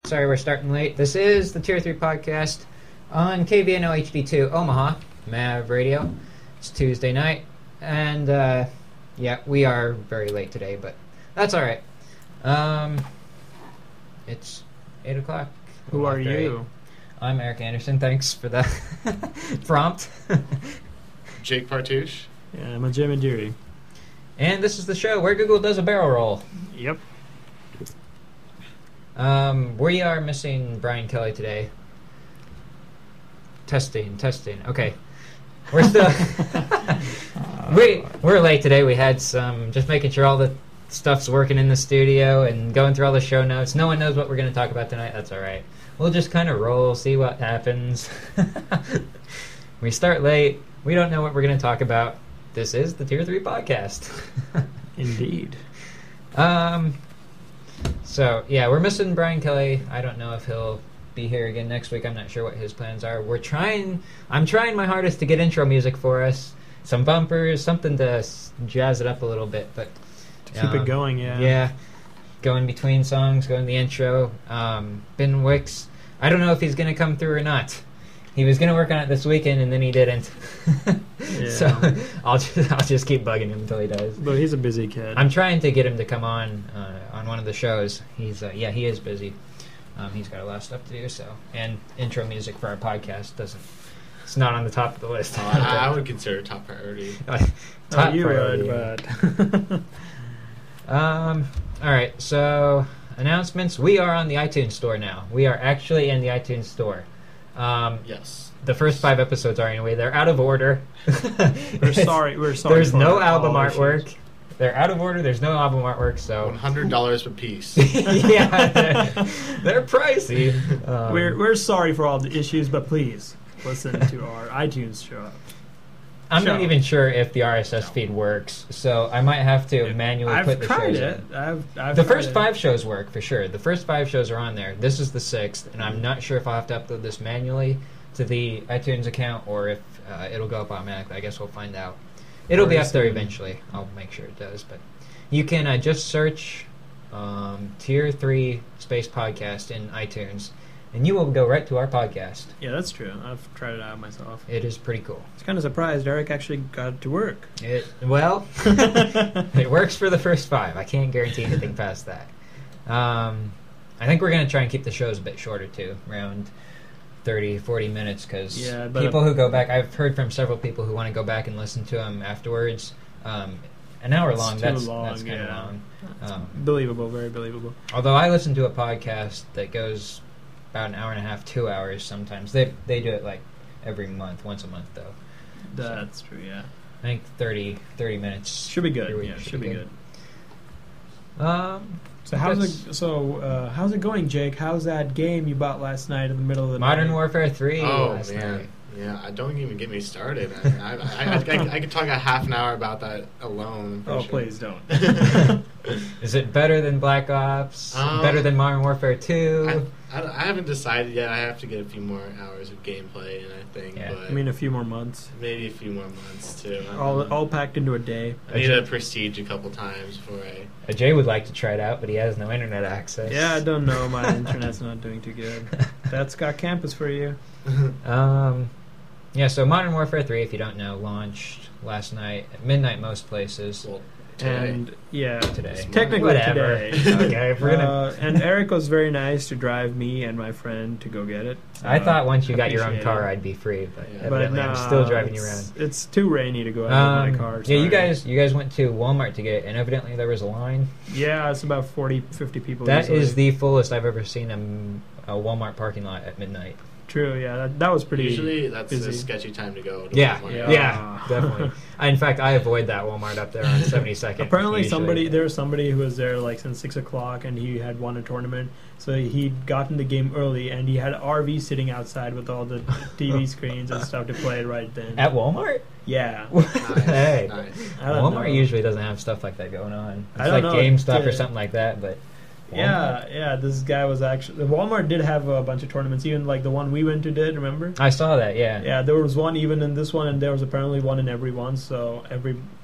Sorry we're starting late. This is the Tier 3 podcast on KVNO HD2 Omaha, MAV Radio. It's Tuesday night, and yeah, we are very late today, but that's alright. It's 8 o'clock. Who are you? 8. I'm Eric Anderson. Thanks for the prompt. Jake Partouche. Yeah, I'm a Jim and Deary. And this is the show where Google does a barrel roll. Yep. We are missing Brian Kelly today. Testing. Okay. We're still... We're late today. We had some... Just making sure all the stuff's working in the studio and going through all the show notes. No one knows what we're going to talk about tonight. That's all right. We'll just kind of roll, see what happens. We start late. We don't know what we're going to talk about. This is the Tier 3 podcast. Indeed. So, yeah, we're missing Brian Kelly. I don't know if he'll be here again next week. I'm not sure what his plans are. I'm trying my hardest to get intro music for us. Some bumpers, something to jazz it up a little bit. But to keep it going, yeah. Yeah. Going between songs, going the intro. Ben Wicks, I don't know if he's going to come through or not. He was going to work on it this weekend, and then he didn't. Yeah. So I'll just keep bugging him until he does. But he's a busy kid. I'm trying to get him to come on one of the shows. He's he is busy. He's got a lot of stuff to do. So, and intro music for our podcast it's not on the top of the list. I would consider top priority. Top you priority. would, but all right. So announcements. We are on the iTunes store now. We are actually in the iTunes store. Yes. The first 5 episodes are anyway. They're out of order. We're sorry. There's no album all artwork. issues. They're out of order. There's no album artwork. So $100 a piece. yeah, they're pricey. We're sorry for all the issues, but please listen to our iTunes show. I'm not even sure if the RSS feed works, so I might have to manually put the shows in. I've The tried first it. 5 shows work for sure. The first 5 shows are on there. This is the 6th, and I'm not sure if I'll have to upload this manually to the iTunes account or if it'll go up automatically. I guess we'll find out. It'll be up there eventually. I'll make sure it does. But you can just search Tier 3 Space Podcast in iTunes, and you will go right to our podcast. Yeah, that's true. I've tried it out myself. It is pretty cool. I was kind of surprised Eric actually got it to work. It works for the first 5. I can't guarantee anything past that. I think we're going to try and keep the shows a bit shorter too, around 30, 40 minutes, because people who go back, I've heard from several people who want to go back and listen to them afterwards. An hour long, that's kind of long. Believable, very believable. Although I listen to a podcast that goes about an hour and a half, 2 hours sometimes. They do it like every month, once a month though. That's true, yeah. I think 30 minutes. Should be good. Yeah, should be good. So how's it going, Jake? How's that game you bought last night in the middle of the Modern night? Warfare 3 last night. Man. Yeah, don't even get me started. I could talk a half an hour about that alone. Oh, sure. Please don't. Is it better than Black Ops? Better than Modern Warfare 2? I haven't decided yet. I have to get a few more hours of gameplay, and I think. Yeah. But I mean, a few more months. Maybe a few more months too. All packed into a day. I need a Prestige a couple times before I. Jay would like to try it out, but he has no internet access. Yeah, I don't know. My internet's not doing too good. That's got campus for you. Yeah, so Modern Warfare 3, if you don't know, launched last night at midnight most places. Well, today. And yeah, today. Technically Whatever. today. Okay, if we're gonna... and Eric was very nice to drive me and my friend to go get it. I thought once you got your own appreciate car, it. I'd be free, but Yeah. evidently I'm still driving you around. It's too rainy to go out with my car. Yeah, sorry. you guys went to Walmart to get it, and evidently there was a line. Yeah, it's about 40, 50 people. That usually. is the fullest I've ever seen a Walmart parking lot at midnight. True, yeah, that was pretty. Usually, that's busy. a sketchy time to go. Yeah, Walmart. yeah, definitely. In fact, I avoid that Walmart up there on 72nd. Apparently, usually. there was somebody who was there like since 6 o'clock, and he had won a tournament. So he'd gotten the game early, and he had an RV sitting outside with all the TV screens and stuff to play it right then. At Walmart? Yeah. Hey, Nice. Walmart usually doesn't have stuff like that going on. It's I like don't know. game stuff or something like that, but Walmart? Yeah. This guy was actually Walmart did have a bunch of tournaments, even like the one we went to did. Remember? I saw that. Yeah. Yeah, there was one even in this one, and there was apparently one in every one. So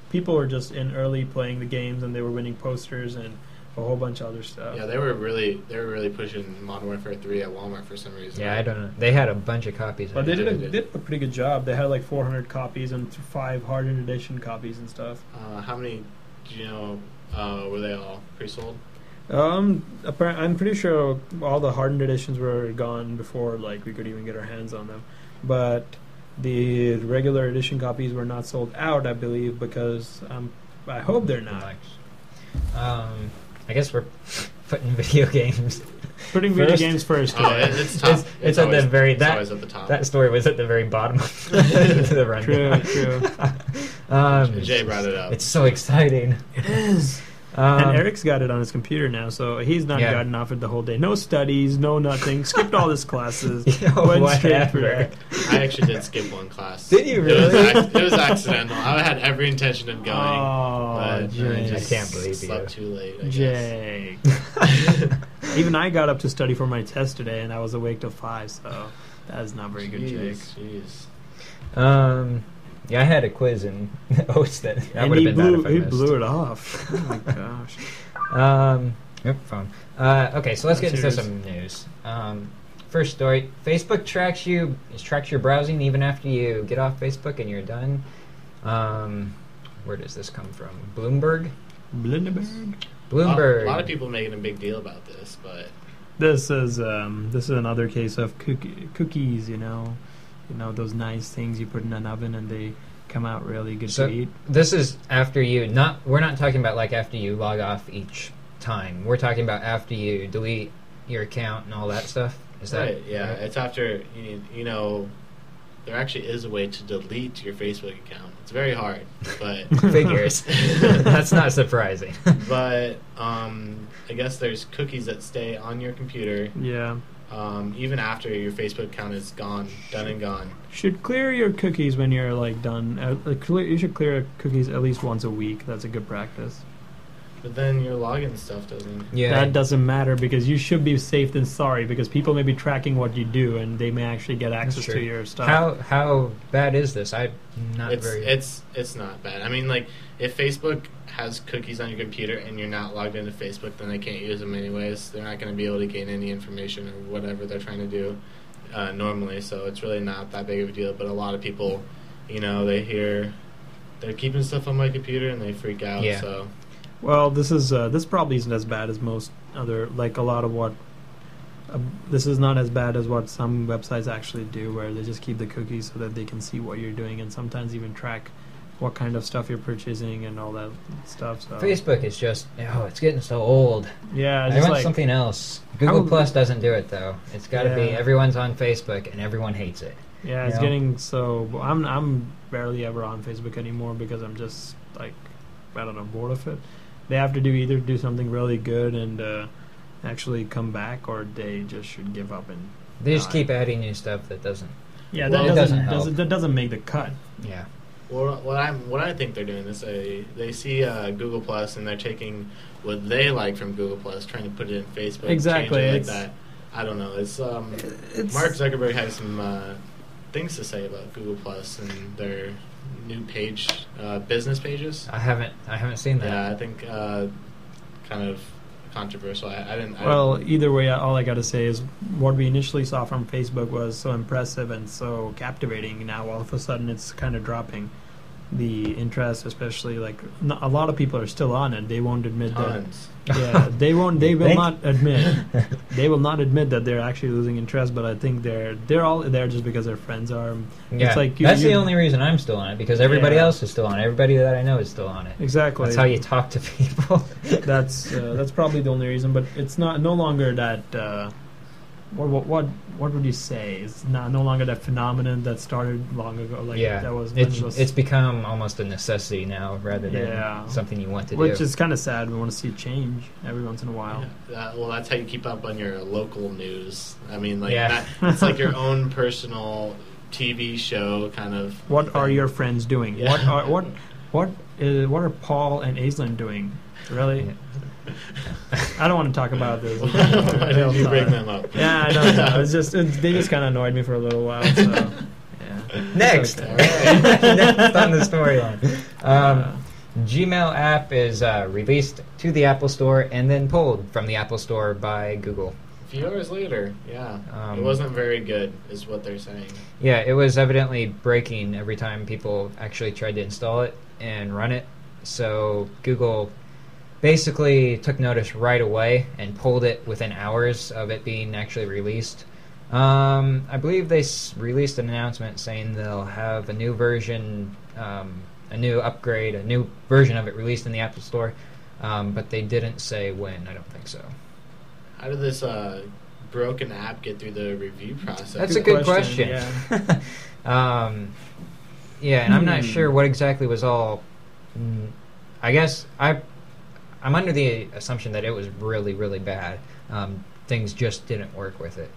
people were just in early playing the games, and they were winning posters and a whole bunch of other stuff. Yeah, they were really pushing Modern Warfare 3 at Walmart for some reason. Yeah, I don't know. They had a bunch of copies. But they of it. did a pretty good job. They had like 400 copies and 5 hardened edition copies and stuff. How many? Do you know? Were they all pre-sold? I'm pretty sure all the hardened editions were gone before like we could even get our hands on them. But the regular edition copies were not sold out, I believe, because I hope they're not. I guess we're putting video games. Putting video games first. Oh, it's tough. It's at always, the very it's always at the top. That story was at the very bottom of the rundown. True. Jay brought it up. It's so exciting. It is. And Eric's got it on his computer now, so he's not gotten off it the whole day. No studies, no nothing. Skipped all his classes. Went straight for that. I actually did skip one class. Did you really? It was accidental. I had every intention of going. Oh, but Jake. I can't believe slept too late. I Jake. Even I got up to study for my test today, and I was awake till 5, so that is not very good, Jake. Jeez. Yeah, I had a quiz in OATS that would have been bad if I he missed. blew it off. Oh my gosh. Yep, phone. Okay, so let's get into some news. First story: Facebook tracks your browsing even after you get off Facebook and you're done. Where does this come from? Bloomberg. Blindenberg. A lot of people making a big deal about this, but This is another case of cookies. You know those nice things you put in an oven and they come out really good to eat. This is after we're not talking about like after you log off each time. We're talking about after you delete your account and all that stuff. Is that right? Yeah, right? it's after there actually is a way to delete your Facebook account. It's very hard, but Figures. That's not surprising. But I guess there's cookies that stay on your computer. Yeah. Even after your Facebook account is done and gone. Should clear your cookies when you're like done. You should clear cookies at least once a week. That's a good practice. But then your login stuff doesn't. Yeah. That doesn't matter because you should be safe than sorry because people may be tracking what you do and they may actually get access to your stuff. How bad is this? It's not bad. I mean, like if Facebook has cookies on your computer and you're not logged into Facebook, then they can't use them anyways. They're not going to be able to gain any information or whatever they're trying to do normally. So it's really not that big of a deal. But a lot of people, they hear they're keeping stuff on my computer and they freak out. Yeah. So. Well, this probably isn't as bad as most other, like a lot of what, this is not as bad as what some websites actually do, where they just keep the cookies so that they can see what you're doing and sometimes even track what kind of stuff you're purchasing and all that stuff. So. Facebook is just, it's getting so old. Yeah, I want something else. Google Plus doesn't do it though. It's got to be everyone's on Facebook and everyone hates it. Yeah, it's getting so. I'm barely ever on Facebook anymore because I'm just like, I don't know, bored of it. They have to either do something really good and actually come back, or they just should give up and. They just keep adding new stuff that doesn't. Yeah, that that doesn't make the cut. Yeah. Well, what I think they're doing is they see Google Plus and they're taking what they like from Google Plus, trying to put it in Facebook. Exactly. Change it like that. I don't know. It's Mark Zuckerberg has some things to say about Google Plus and their new page, business pages. I haven't seen that. Yeah, I think kind of controversial. I didn't. Either way, all I got to say is what we initially saw from Facebook was so impressive and so captivating. Now all of a sudden it's kind of dropping. The interest, especially like a lot of people are still on it. They won't admit Tons. that. Yeah, they won't. They will not admit. They will not admit that they're actually losing interest. But I think they're all there just because their friends are. Yeah, it's like that's the only reason I'm still on it, because everybody else is still on it. Everybody that I know is still on it. Exactly. That's how you talk to people. That's probably the only reason. But it's no longer that. What would you say? It's no longer that phenomenon that started long ago. Like that was. It's become almost a necessity now, rather than something you want to do. Which is kind of sad. We want to see it change every once in a while. Yeah. Well, that's how you keep up on your local news. I mean, like it's like your own personal TV show kind of. What thing. Are your friends doing? Yeah. What are Paul and Aislinn doing? Really? Yeah. I don't want to talk about this. Why did you bring them up? Yeah, I don't know. They just kind of annoyed me for a little while. So, yeah. Next, okay. next on the storyline. Gmail app is released to the Apple Store and then pulled from the Apple Store by Google. A few hours later, yeah. It wasn't very good, is what they're saying. Yeah, it was evidently breaking every time people actually tried to install it and run it. So Google basically took notice right away and pulled it within hours of it being actually released. I believe they released an announcement saying they'll have a new version, a new upgrade, a new version of it released in the Apple Store, but they didn't say when. I don't think so. How did this broken app get through the review process? That's a good question. Yeah. Yeah, and I'm not sure what exactly was all. I guess I'm under the assumption that it was really, really bad. Things just didn't work with it.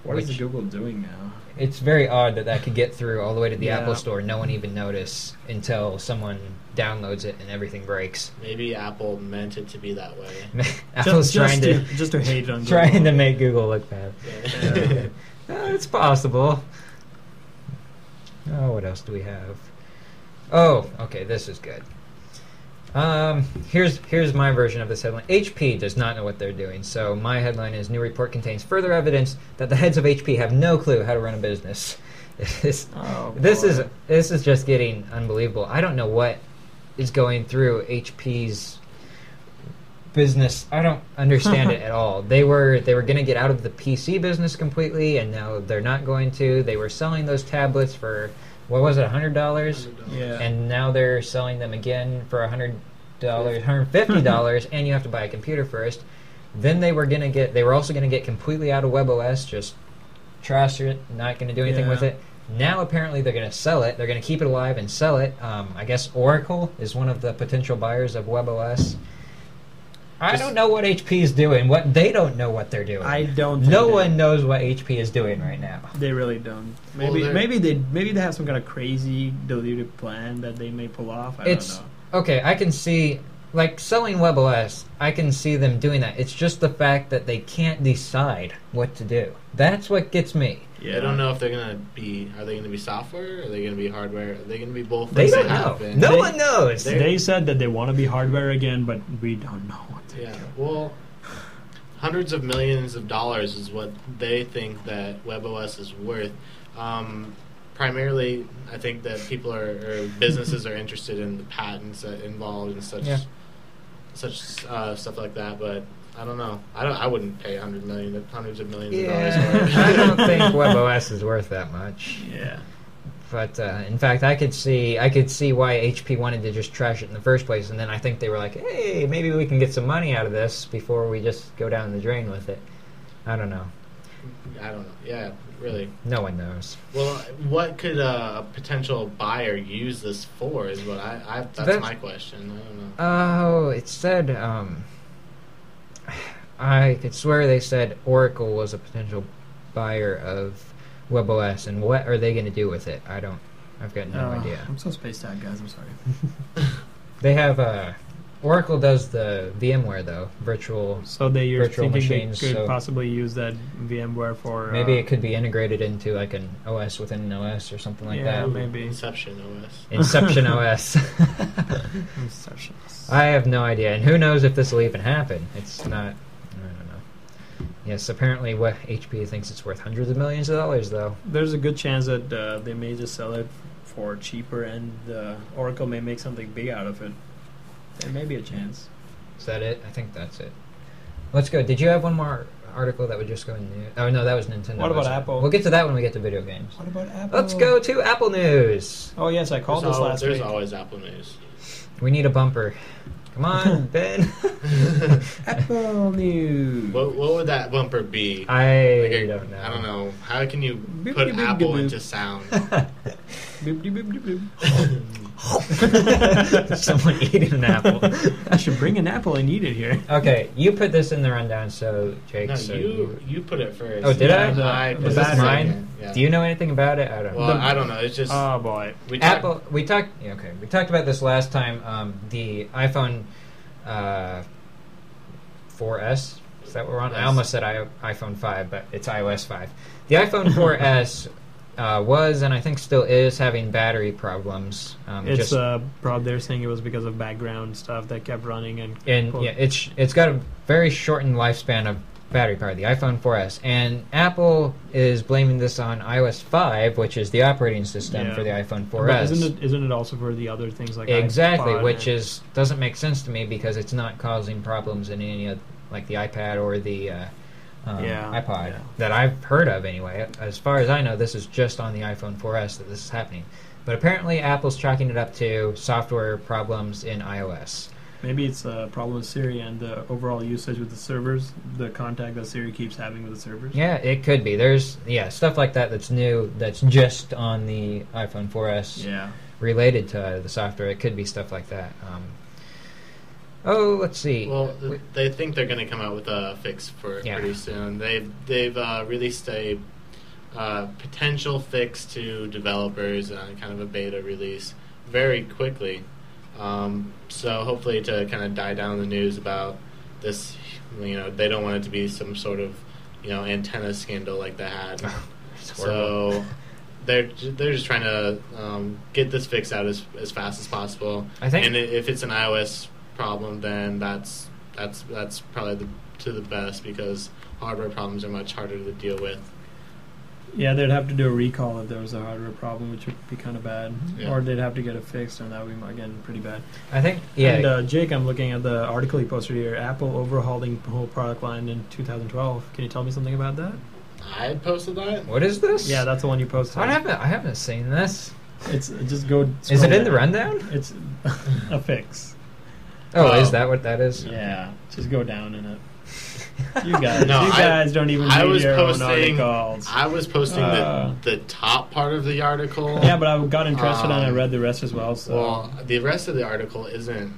What is Google doing now? It's very odd that could get through all the way to the Yeah. Apple Store. No one even notice until someone downloads it and everything breaks. Maybe Apple meant it to be that way. Apple's trying to hate on Google. trying to make Google look bad. Yeah. It's possible. Oh, what else do we have? Oh, okay, this is good. Here's my version of this headline. HP does not know what they're doing. So my headline is: New report contains further evidence that the heads of HP have no clue how to run a business. This is just getting unbelievable. I don't know what is going through HP's business. I don't understand it at all. They were going to get out of the PC business completely, and now they're not going to. They were selling those tablets for, what was it, $100? Yeah. And now they're selling them again for $100, $150, and you have to buy a computer first. Then they were also going to get completely out of WebOS, just trash it, not going to do anything with it. Now apparently they're going to sell it. They're going to keep it alive and sell it. I guess Oracle is one of the potential buyers of WebOS. I don't know what HP is doing. They don't know what they're doing. I don't. No one knows what HP is doing right now. They really don't. Maybe they have some kind of crazy diluted plan that they may pull off. I don't know. Okay, I can see, like, selling WebOS, I can see them doing that. It's just the fact that they can't decide what to do. That's what gets me. Yeah. I don't know if they're going to be... Are they going to be software? Or are they going to be hardware? Are they going to be both? They don't know. No one knows. They said that they want to be hardware again, but we don't know what to do. Well, hundreds of millions of dollars is what they think that WebOS is worth. Primarily, I think that people or businesses are interested in the patents that involved and such stuff like that. But I don't know. I wouldn't pay hundreds of millions of dollars for it. I don't think WebOS is worth that much. Yeah. But in fact, I could see why HP wanted to just trash it in the first place, and then I think they were like, "Hey, maybe we can get some money out of this before we just go down the drain with it." I don't know. I don't know. Yeah, really. No one knows. Well, what could a potential buyer use this for? Is what that's my question. I don't know. Oh, it said. I could swear they said Oracle was a potential buyer of WebOS, and what are they going to do with it? I've got no idea. I'm so spaced out, guys. I'm sorry. They have Oracle does the VMware though, virtual. So you're virtual thinking machines, they could so possibly use that VMware for maybe it could be integrated into like an OS within an OS or something like that. Maybe Inception OS. Inception OS. Inception. I have no idea, and who knows if this will even happen. It's not. I don't know. Yes, apparently, what HP thinks it's worth hundreds of millions of dollars, though. There's a good chance that they may just sell it for cheaper, and Oracle may make something big out of it. There may be a chance. Is that it? I think that's it. Let's go. Did you have one more article that would just go in news? Oh, no, that was Nintendo. What about Apple? We'll get to that when we get to video games. What about Apple? Let's go to Apple News. Oh, yes, I called this last week. There's always Apple News. We need a bumper. Come on, Ben. Apple News. What would that bumper be? I don't know. I don't know. How can you Boop, put boop, boop, Apple boop. into sound? Boop, boop, boop, boop. Someone eating an apple. I should bring an apple and eat it here. Okay, you put this in the rundown, so Jake. No, so you put it first. Oh, did I? put Is it this second. mine? Yeah. Do you know anything about it? I don't know. Well, I don't know. It's just Oh boy. we Apple. We talked. Yeah, okay, we talked about this last time. The iPhone 4S. Is that what we're on? I Yes. almost said iPhone 5, but it's iOS 5. The iPhone 4S was and I think still is having battery problems. It's they're saying it was because of background stuff that kept running and it's got a very shortened lifespan of battery power, the iPhone 4S, and Apple is blaming this on iOS 5, which is the operating system for the iPhone 4S. But isn't it also for the other things like exactly, iPod which doesn't make sense to me because it's not causing problems in any of like the iPad or the iPod that I've heard of anyway. As far as I know, this is just on the iPhone 4S that this is happening. But apparently Apple's chalking it up to software problems in iOS. Maybe it's a problem with Siri and the overall usage with the servers, the contact that Siri keeps having with the servers. Yeah, it could be. There's stuff like that that's new, that's just on the iPhone 4S related to the software. It could be stuff like that. Let's see. Well, they think they're going to come out with a fix for it pretty soon. They've released a potential fix to developers, kind of a beta release, very quickly. So hopefully to kind of die down the news about this, they don't want it to be some sort of, antenna scandal like they had. So they're just trying to get this fixed out as fast as possible. I think, and if it's an iOS problem, then that's probably the best because hardware problems are much harder to deal with. Yeah, they'd have to do a recall if there was a hardware problem, which would be kind of bad. Yeah. Or they'd have to get it fixed, and that would be, again, pretty bad. I think, yeah. And Jake, I'm looking at the article he posted here, Apple overhauling the whole product line in 2012. Can you tell me something about that? I posted that? What is this? Yeah, that's the one you posted. I haven't seen this. It's just go. Is it in the rundown? It's a fix. Oh, is that what that is? Yeah, just go down in it. You guys don't even read your own articles. I was posting the top part of the article. Yeah, but I got interested and I read the rest as well. So. Well, the rest of the article isn't.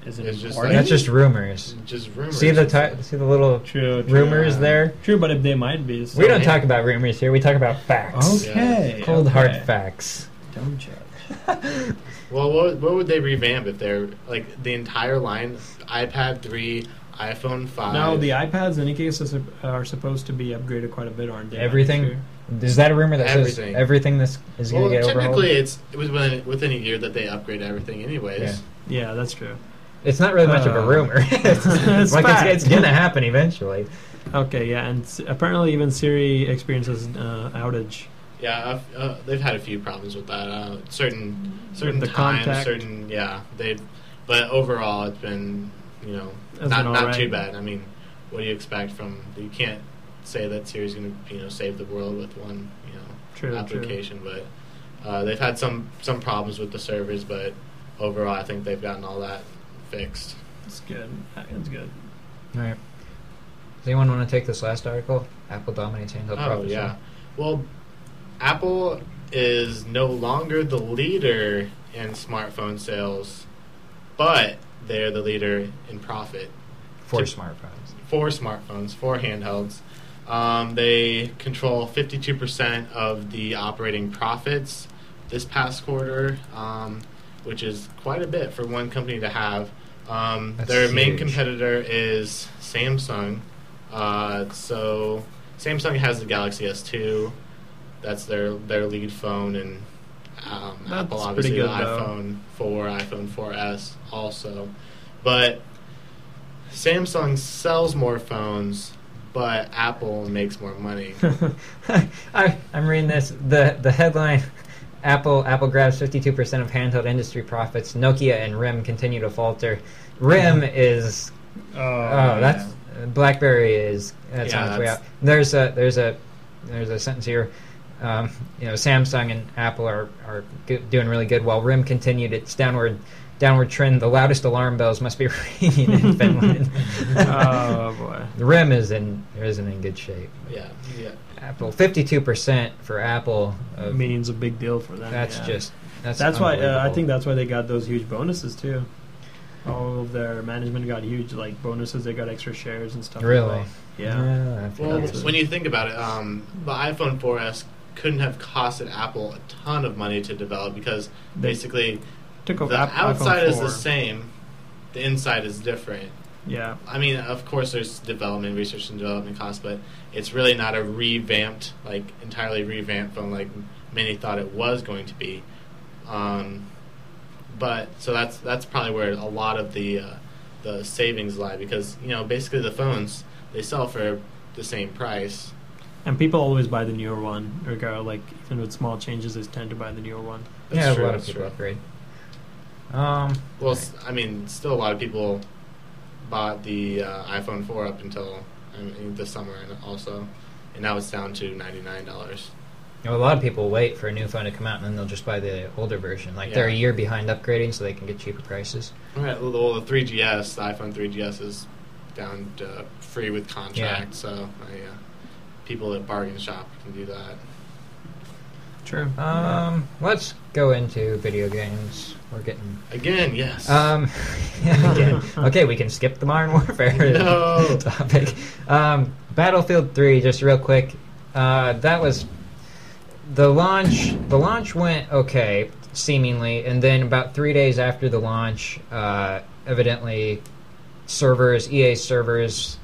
It's just that's just rumors. Just rumors. See the little rumors there. True, but if they might be, so we don't talk about rumors here. We talk about facts. Okay, cold hard facts. Don't judge. Well, what would they revamp if they're like the entire line? iPad 3, iPhone 5. No, the iPads in any case are supposed to be upgraded quite a bit, aren't they? Everything. Is that a rumor that says everything this is going to get overhauled? Technically, it was within a year that they upgraded everything, anyways. Yeah, that's true. It's not really much of a rumor. It's going to happen eventually. Okay, yeah, and apparently even Siri experiences outage. Yeah, they've had a few problems with that. Certain the times, contact. but overall it's been not too bad. I mean, what do you expect from? You can't say that Siri's going to save the world with one application, but they've had some problems with the servers, but overall I think they've gotten all that fixed. That's good. That's good. All right. Does anyone want to take this last article? Apple dominates handheld processor. Yeah. Well, Apple is no longer the leader in smartphone sales, but they're the leader in profit. For smartphones. For handhelds. They control 52% of the operating profits this past quarter, which is quite a bit for one company to have. Their main competitor is Samsung. So Samsung has the Galaxy S2. That's their lead phone, and Apple obviously the iPhone 4, iPhone 4S also. But Samsung sells more phones, but Apple makes more money. I'm reading this. The headline: Apple grabs 52% of handheld industry profits. Nokia and RIM continue to falter. RIM is that's BlackBerry is that's on its way out. There's a sentence here. Samsung and Apple are doing really good, while RIM continued its downward trend. The loudest alarm bells must be ringing in Finland. Oh boy, the RIM isn't in good shape. Yeah. Apple 52% for Apple means a big deal for them. That's why I think that's why they got those huge bonuses too. All of their management got huge bonuses. They got extra shares and stuff. Really? Yeah. Well, when you think about it, the iPhone 4S couldn't have costed Apple a ton of money to develop because basically the outside is the same, the inside is different. Yeah. I mean, of course, there's development, research and development costs, but it's really not a entirely revamped phone like many thought it was going to be. But so that's probably where a lot of the savings lie, because basically the phones, they sell for the same price. And people always buy the newer one, even with small changes, they tend to buy the newer one. That's true, a lot of people upgrade. I mean, still a lot of people bought the iPhone 4 up until this summer, and now it's down to $99. A lot of people wait for a new phone to come out, and then they'll just buy the older version. They're a year behind upgrading, so they can get cheaper prices. Right. Well, the 3GS, the iPhone 3GS, is down to free with contract, so people at bargain shop can do that. True. Let's go into video games. We're getting again, yes. Again. Okay, we can skip the Modern Warfare topic. Battlefield 3, just real quick. That was the launch. The launch went okay, seemingly, and then about 3 days after the launch, evidently, EA servers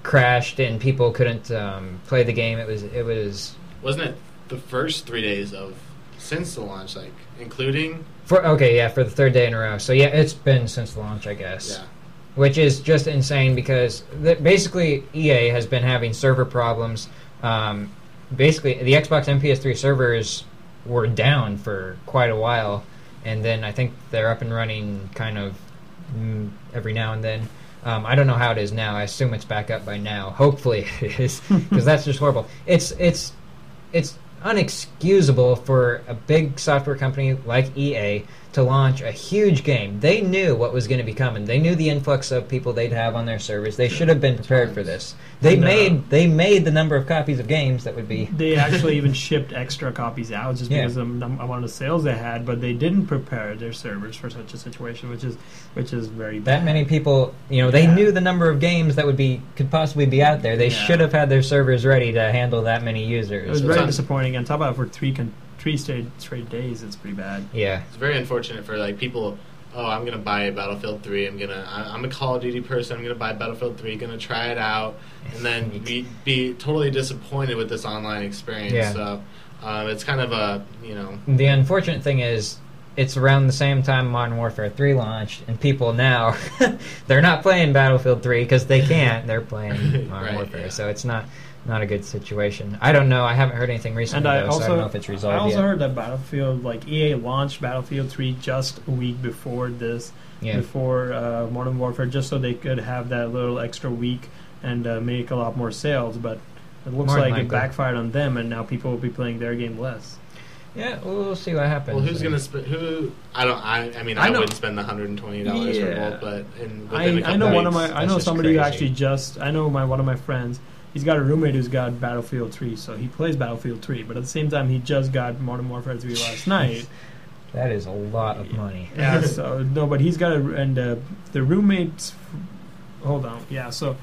crashed and people couldn't play the game. Wasn't it the first 3 days since the launch, including for the third day in a row. So yeah, it's been since the launch, I guess. Yeah. Which is just insane because basically EA has been having server problems. Basically, the Xbox and PS3 servers were down for quite a while, and then I think they're up and running kind of every now and then. I don't know how it is now. I assume it's back up by now. Hopefully it is, because that's just horrible. It's unexcusable for a big software company like EA to launch a huge game. They knew what was going to be coming. They knew the influx of people they'd have on their servers. They should have been prepared for this. They made the number of copies of games that would be. They actually even shipped extra copies out just because of the amount of sales they had, but they didn't prepare their servers for such a situation, which is very bad. That many people, they knew the number of games that could possibly be out there. They should have had their servers ready to handle that many users. It was very disappointing. On top of that, for three straight days, it's pretty bad. Yeah, it's very unfortunate for people. Oh, I'm gonna buy Battlefield 3. I'm a Call of Duty person. I'm gonna buy Battlefield 3. Gonna try it out, and then be totally disappointed with this online experience. Yeah. So it's kind of a The unfortunate thing is, it's around the same time Modern Warfare 3 launched, and people now they're not playing Battlefield 3 because they can't. They're playing Modern Warfare, yeah. So it's not a good situation. I don't know. I haven't heard anything recently, so I don't know if it's resolved yet. I also heard that Battlefield, EA launched Battlefield 3 just a week before this, before Modern Warfare, just so they could have that little extra week and make a lot more sales. But it looks like it backfired on them, and now people will be playing their game less. Yeah, we'll see what happens. Well, who's going to spend? I wouldn't spend the $120 for Volt, but I know one of my. I know somebody who actually one of my friends. He's got a roommate who's got Battlefield 3, so he plays Battlefield 3, but at the same time, he just got Modern Warfare 3 last night. That is a lot of money. Yeah, but he's got the roommate's... Hold on, yeah, so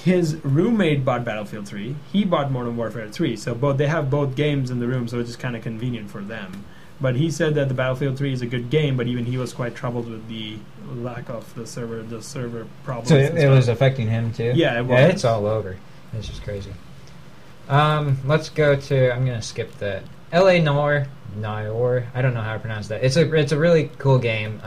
his roommate bought Battlefield 3, he bought Modern Warfare 3, so they have both games in the room, so it's just kind of convenient for them. But he said that the Battlefield 3 is a good game, but even he was quite troubled with the lack of the server problems. So it was affecting him too? Yeah, it was. Yeah, it's all over. It's just crazy. Let's go to, I'm going to skip that. L.A. Noire. I don't know how to pronounce that. It's a really cool game.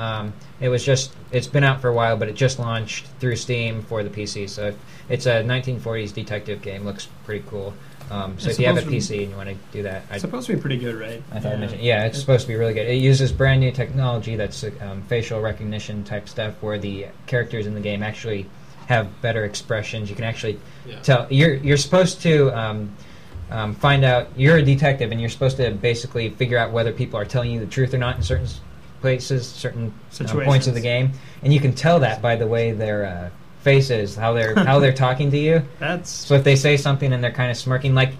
It's been out for a while, but it just launched through Steam for the PC. So it's a 1940s detective game. Looks pretty cool. So if you have a PC and you want to do that, it's supposed to be pretty good, right? I thought I mentioned. Yeah, it's supposed to be really good. It uses brand new technology that's facial recognition type stuff, where the characters in the game actually have better expressions. You can actually tell. You're supposed to find out. You're a detective, and you're supposed to basically figure out whether people are telling you the truth or not in certain places, certain points of the game, and you can tell that by the way they're. Faces, how they're talking to you. So if they say something and they're kind of smirking, like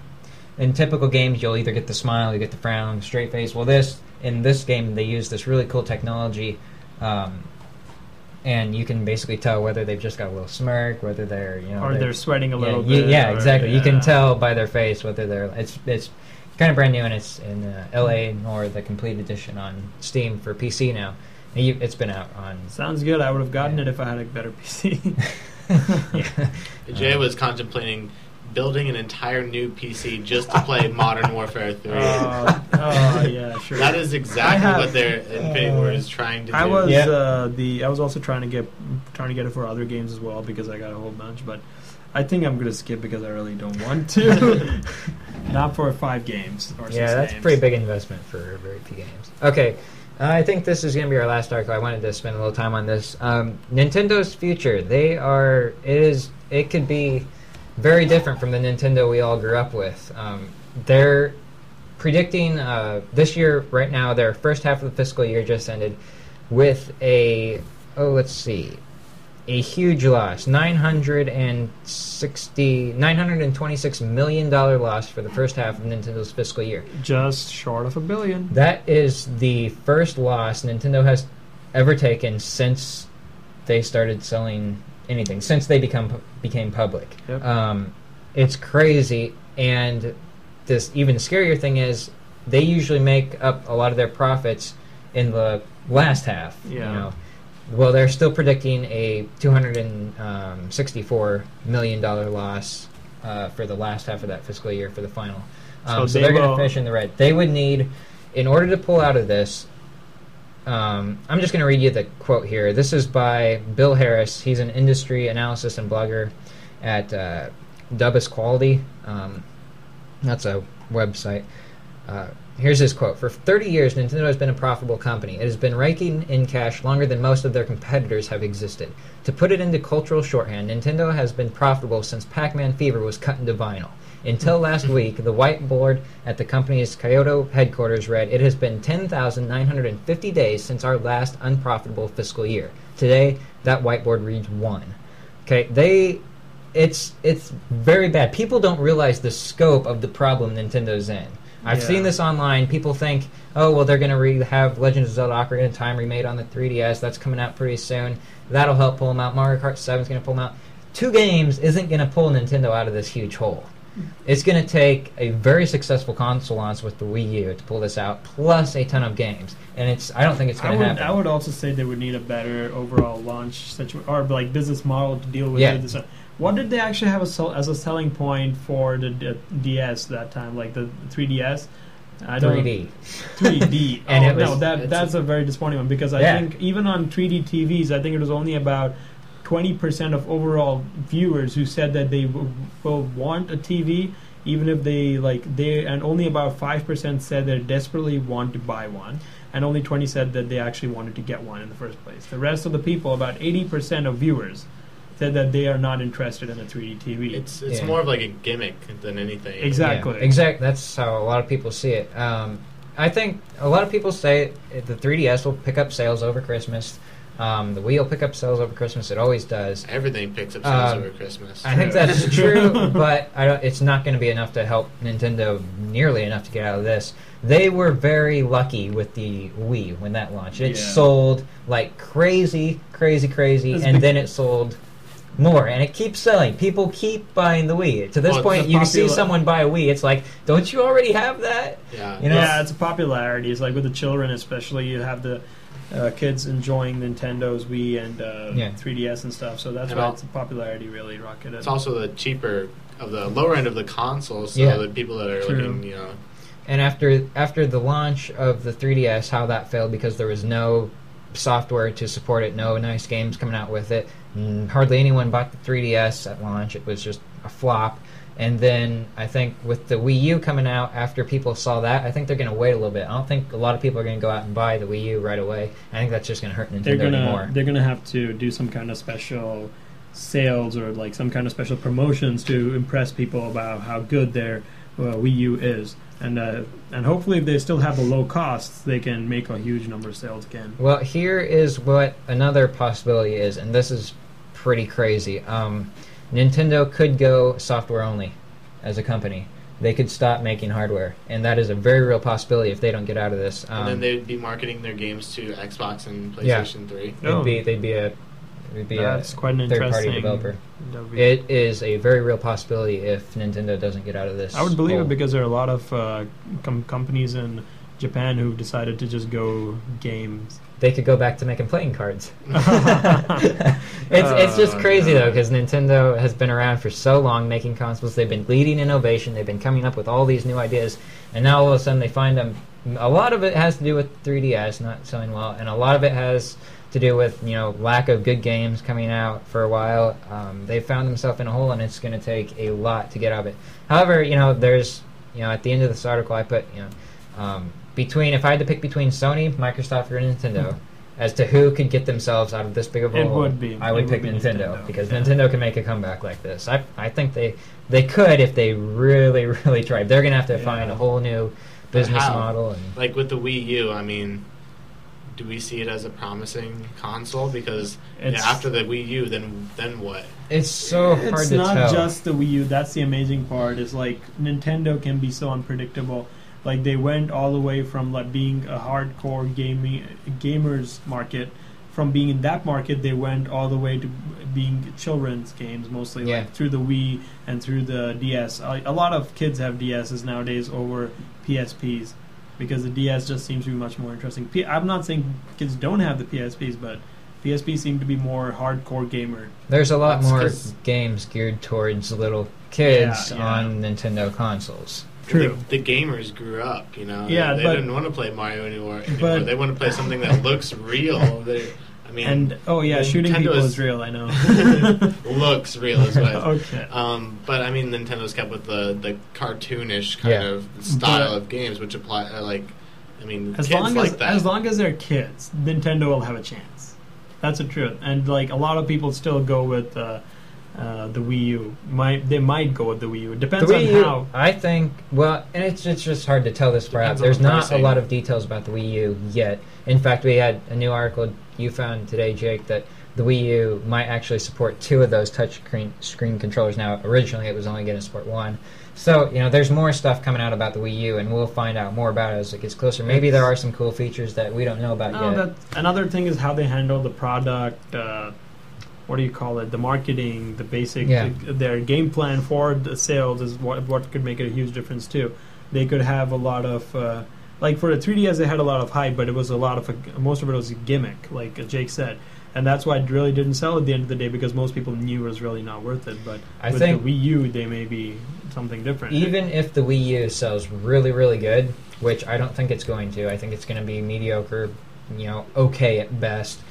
in typical games, you'll either get the smile, you get the frown, straight face. Well, in this game, they use this really cool technology, and you can basically tell whether they've just got a little smirk, whether they're or they're sweating a little bit. Yeah, exactly. You can tell by their face whether they're. It's kind of brand new, and it's in L.A. Noire, the complete edition on Steam for PC now. It's been out on. Sounds good. I would have gotten it if I had a better PC. Yeah. Jay was contemplating building an entire new PC just to play Modern Warfare 3. Yeah, sure. That is exactly what their Infinity Ward is trying to do. I was Yeah. I was also trying to get it for other games as well because I got a whole bunch, but I think I'm gonna skip because I really don't want to. Not for 5 games or 6 Yeah, that's games. a pretty big investment for very few games. Okay, I think this is going to be our last article. I wanted to spend a little time on this. Nintendo's future. It could be very different from the Nintendo we all grew up with. They're predicting this year, right now, their first half of the fiscal year just ended with a huge loss, $926 million loss for the first half of Nintendo's fiscal year. Just short of $1 billion. That is the first loss Nintendo has ever taken since they started selling anything, since they became public. Yep. It's crazy, and this even scarier thing is they usually make up a lot of their profits in the last half. Yeah. Well, they're still predicting a $264 million loss for the last half of that fiscal year for the final. So they're going to finish in the red. They would need, in order to pull out of this, I'm just going to read you the quote here. This is by Bill Harris. He's an industry analyst and blogger at Dubus Quality. That's a website. Here's his quote. For 30 years, Nintendo has been a profitable company. It has been raking in cash longer than most of their competitors have existed. To put it into cultural shorthand, Nintendo has been profitable since Pac-Man Fever was cut into vinyl. Until last week, the whiteboard at the company's Kyoto headquarters read, "It has been 10,950 days since our last unprofitable fiscal year." Today, that whiteboard reads 1. Okay, it's very bad. People don't realize the scope of the problem Nintendo's in. I've seen this online. People think, oh, well, they're going to have Legend of Zelda Ocarina of Time remade on the 3DS. That's coming out pretty soon. That'll help pull them out. Mario Kart 7 is going to pull them out. 2 games isn't going to pull Nintendo out of this huge hole. It's going to take a very successful console launch with the Wii U to pull this out, plus a ton of games. And I don't think it's going to happen. I would also say they would need a better overall launch or like business model to deal with this. What did they actually have as a selling point for the DS that time, like the 3DS? 3D. 3D. And that's a very disappointing one because I think even on 3D TVs, I think it was only about 20% of overall viewers who said that they will want a TV, even if and only about 5% said they desperately want to buy one, and only 20 said that they actually wanted to get one in the first place. The rest of the people, about 80% of viewers, said that they are not interested in a 3D TV. It's more of like a gimmick than anything. Exactly. Yeah, exactly. That's how a lot of people see it. I think a lot of people say the 3DS will pick up sales over Christmas. The Wii will pick up sales over Christmas. It always does. Everything picks up sales over Christmas. I think that's true, but it's not going to be enough to help Nintendo nearly enough to get out of this. They were very lucky with the Wii when that launched. It sold like crazy, and then it sold more, and it keeps selling. People keep buying the Wii. To this point, you see someone buy a Wii, it's like, don't you already have that? Yeah, Yeah, it's a popularity. It's like with the children, especially, you have the kids enjoying Nintendo's Wii and 3DS and stuff. So that's why it's a popularity really rocketed. It's also the cheaper of the lower end of the console, so the people that are looking, And after the launch of the 3DS, how that failed because there was no software to support it, no nice games coming out with it. Hardly anyone bought the 3DS at launch. It was just a flop. And then I think with the Wii U coming out, after people saw that, I think they're going to wait a little bit. I don't think a lot of people are going to go out and buy the Wii U right away. I think that's just going to hurt Nintendo more. They're going to have to do some kind of special sales or like some kind of special promotions to impress people about how good their Wii U is. And hopefully if they still have the low costs, they can make a huge number of sales again. Well, here is what another possibility is, and this is pretty crazy. Nintendo could go software only as a company. They could stop making hardware, and that is a very real possibility if they don't get out of this. And then they'd be marketing their games to Xbox and PlayStation 3. They'd be a quite an third-party developer. It is a very real possibility if Nintendo doesn't get out of this. I would believe it because there are a lot of companies in Japan who decided to just go games. They could go back to making playing cards. It's just crazy though, because Nintendo has been around for so long making consoles. They've been leading innovation. They've been coming up with all these new ideas, and now all of a sudden they find them. A lot of it has to do with 3DS not selling well, and a lot of it has to do with lack of good games coming out for a while. They found themselves in a hole, and it's going to take a lot to get out of it. However, there's at the end of this article I put if I had to pick between Sony, Microsoft, or Nintendo as to who could get themselves out of this big of a hole, I would pick Nintendo, because Nintendo can make a comeback like this. I think they could if they really, really tried. They're going to have to find a whole new business model. And like with the Wii U, I mean, do we see it as a promising console? Because after the Wii U, then what? It's so hard to tell. It's not just the Wii U. That's the amazing part. Is like Nintendo can be so unpredictable. Like they went all the way from like being a hardcore gamers market. From being in that market, they went all the way to being children's games mostly, like through the Wii and through the DS. A lot of kids have DSs nowadays over PSPs because the DS just seems to be much more interesting. I'm not saying kids don't have the PSPs, but PSP seem to be more hardcore gamer. There's a lot more games geared towards little kids on Nintendo consoles. True. The gamers grew up, Yeah, they didn't want to play Mario anymore. They want to play something that looks real. Shooting people is real. I know. Looks real as well. Okay. But I mean, Nintendo's kept with the cartoonish kind of style of games, which apply as long as they're kids, Nintendo will have a chance. That's the truth. And like a lot of people still go with the Wii U. They might go with the Wii U. It depends on how. I think. Well, and it's just hard to tell this far out. There's not a lot of details about the Wii U yet. In fact, we had a new article you found today, Jake, that the Wii U might actually support 2 of those touch screen controllers. Now, originally it was only going to support 1. So, there's more stuff coming out about the Wii U, and we'll find out more about it as it gets closer. Maybe there are some cool features that we don't know about yet. Another thing is how they handle the product. What do you call it? The marketing, the basic, their game plan for the sales is what could make a huge difference too. They could have a lot of, like for the 3DS, they had a lot of hype, but it was most of it was a gimmick, like Jake said, and that's why it really didn't sell at the end of the day because most people knew it was really not worth it. But with the Wii U, they may be something different. Even if the Wii U sells really, really good, which I don't think it's going to. I think it's going to be mediocre, okay at best.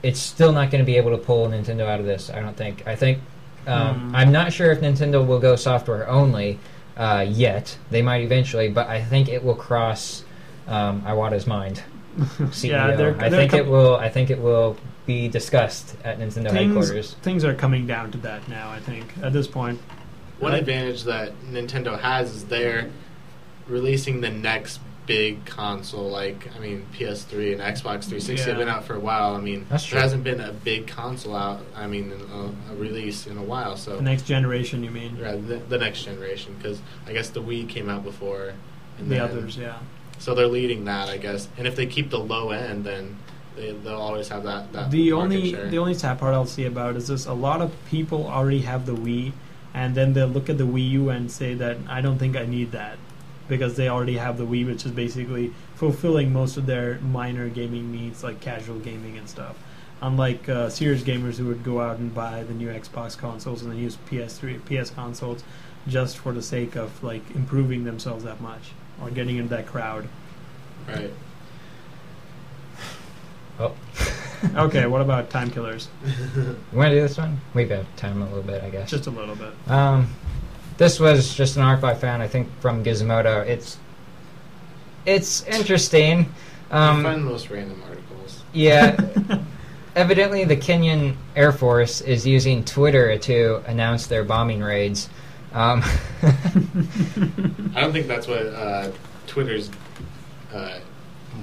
It's still not going to be able to pull Nintendo out of this, I don't think. I think I'm not sure if Nintendo will go software only yet. They might eventually, but I think it will cross Iwata's mind. CEO. I think it will be discussed at Nintendo headquarters. Things are coming down to that now, I think, at this point. One advantage that Nintendo has is they're releasing the next big console, PS3 and Xbox 360 have been out for a while. There hasn't been a big console out, a release in a while. So the next generation, you mean? Yeah, the next generation, because I guess the Wii came out before. And the others, yeah. So they're leading that, I guess. And if they keep the low end, then they'll always have that the market share. The only sad part I'll see about is this: a lot of people already have the Wii, and then they'll look at the Wii U and say that I don't think I need that, because they already have the Wii, which is basically fulfilling most of their minor gaming needs, like casual gaming and stuff. Unlike serious gamers who would go out and buy the new Xbox consoles and then use PS consoles just for the sake of improving themselves that much or getting into that crowd. Right. Oh. Okay, what about time killers? You want to do this one? We've got time a little bit, I guess. Just a little bit. This was just an article I found, I think, from Gizmodo. It's interesting. You find the most random articles. Yeah. Evidently, the Kenyan Air Force is using Twitter to announce their bombing raids. I don't think that's what Twitter's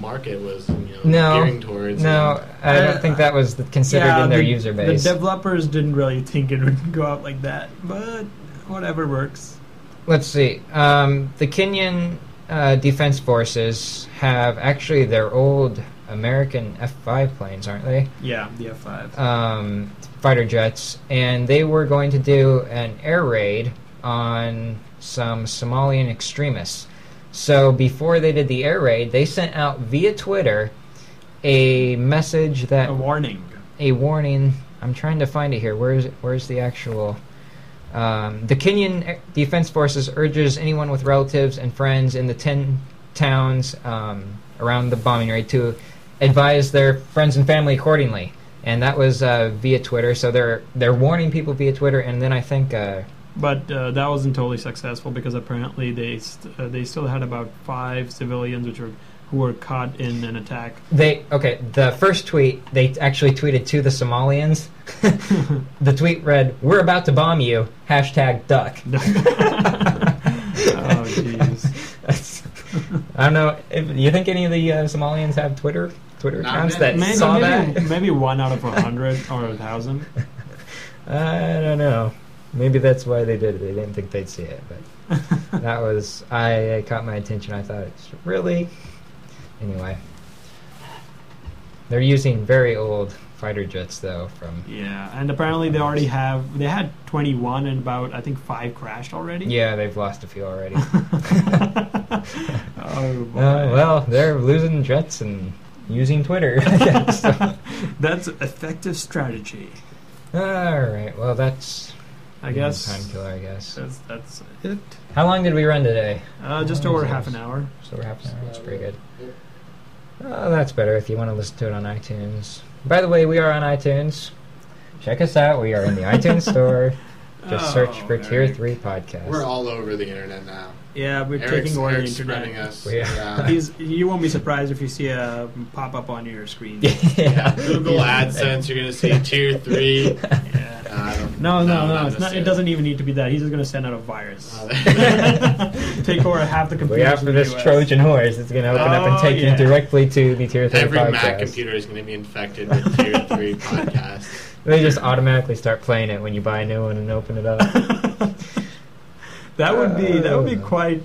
market was gearing towards. No, I don't think that was considered in their user base. The developers didn't really think it would go out like that, but whatever works. Let's see. The Kenyan Defense Forces have actually their old American F-5 planes, aren't they? Yeah, the F-5. Fighter jets, and they were going to do an air raid on some Somalian extremists. So before they did the air raid, they sent out via Twitter a message that A warning. I'm trying to find it here. Where's the actual? The Kenyan Defense Forces urges anyone with relatives and friends in the 10 towns around the bombing raid to advise their friends and family accordingly. And that was via Twitter. So they're warning people via Twitter. And then I think. But that wasn't totally successful because apparently they still had about 5 civilians who were caught in an attack. The first tweet, they actually tweeted to the Somalians. The tweet read, "We're about to bomb you, #duck." Oh, jeez. I don't know. You think any of the Somalians have Twitter accounts that maybe, saw that? Maybe 1 out of 100 or 1,000. I don't know. Maybe that's why they did it. They didn't think they'd see it. But that was... I caught my attention. I thought, really? Anyway. They're using very old fighter jets, though, from... Yeah, and apparently they had 21 and about, I think, 5 crashed already. Yeah, they've lost a few already. Oh, boy. Well, they're losing jets and using Twitter, I guess. So. That's effective strategy. Alright, well, that's... I guess. Time killer, I guess. That's it. How long did we run today? Just over half an hour. Just over half an hour. That's pretty good. Oh, that's better if you want to listen to it on iTunes. By the way, we are on iTunes. Check us out. We are in the iTunes store. Just search for Tier 3 Podcast. We're all over the internet now. Yeah, we're Eric's taking over the spreading internet. us. Yeah. You won't be surprised if you see a pop-up on your screen. Yeah. Google AdSense, you're going to see Tier 3. Yeah. No, it's not. It doesn't even need to be that. He's just going to send out a virus. Take over half the computers. After this Trojan horse, it's going to open up and take you directly to the Tier 3 Every Podcast. Mac computer is going to be infected with Tier 3 Podcast. They just automatically start playing it when you buy a new one and open it up. That would be quite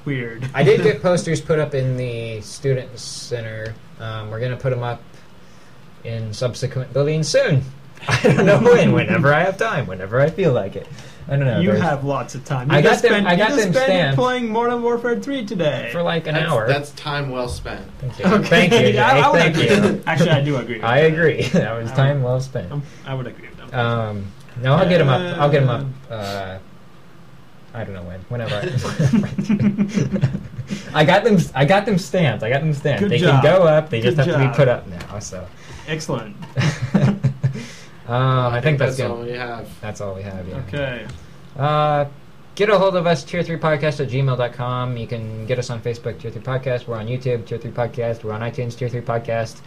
weird. I did get posters put up in the student center. We're going to put them up in subsequent buildings soon. I don't know when. Whenever I have time. Whenever I feel like it. I don't know. You have lots of time. I got them stamped playing Modern Warfare 3 today for like an hour. That's time well spent. Thank you. Okay. Thank you. I would Thank agree. you. Actually, I do agree. I agree. That was time well spent. I would agree with them. No, I'll get them up. I'll get them up. I don't know when. Whenever I got them. I got them stamped. Good they job. can go up. They just Good have to be job. put up now. So. Excellent. I think that's good. all we have. That's all we have. Yeah. Okay. Get a hold of us, tier3podcast@gmail.com. You can get us on Facebook, Tier 3 Podcast. We're on YouTube, Tier 3 Podcast. We're on iTunes, Tier 3 Podcast.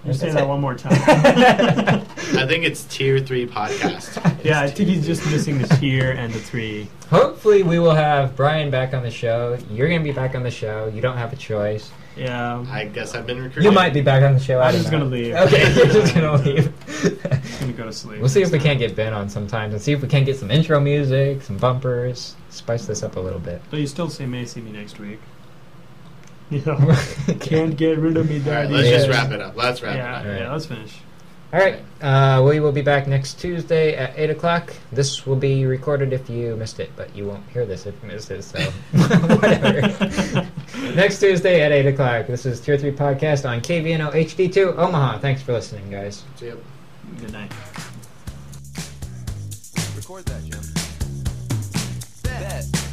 You say that one more time. I think it's Tier 3 Podcast. Yeah, I think he's just missing the tier and the 3. Hopefully we will have Brian back on the show. You're going to be back on the show. You don't have a choice. Yeah. I guess I've been recruited. You might be back on the show. I'm just going to leave. Okay, you're just going to leave. I'm going to go to sleep. We'll see if we can't get Ben on sometimes and see if we can't get some intro music, some bumpers, spice this up a little bit. So you still may see me next week. You know, can't get rid of me, All right, Daddy. let's just wrap it up. Let's wrap it Yeah, up. yeah, let's finish. All right, we will be back next Tuesday at 8 o'clock. This will be recorded if you missed it, but you won't hear this if you missed it, so whatever. Next Tuesday at 8 o'clock. This is Tier 3 Podcast on KVNO HD2 Omaha. Thanks for listening, guys. See you. Good night. Record that, Jim. Bet.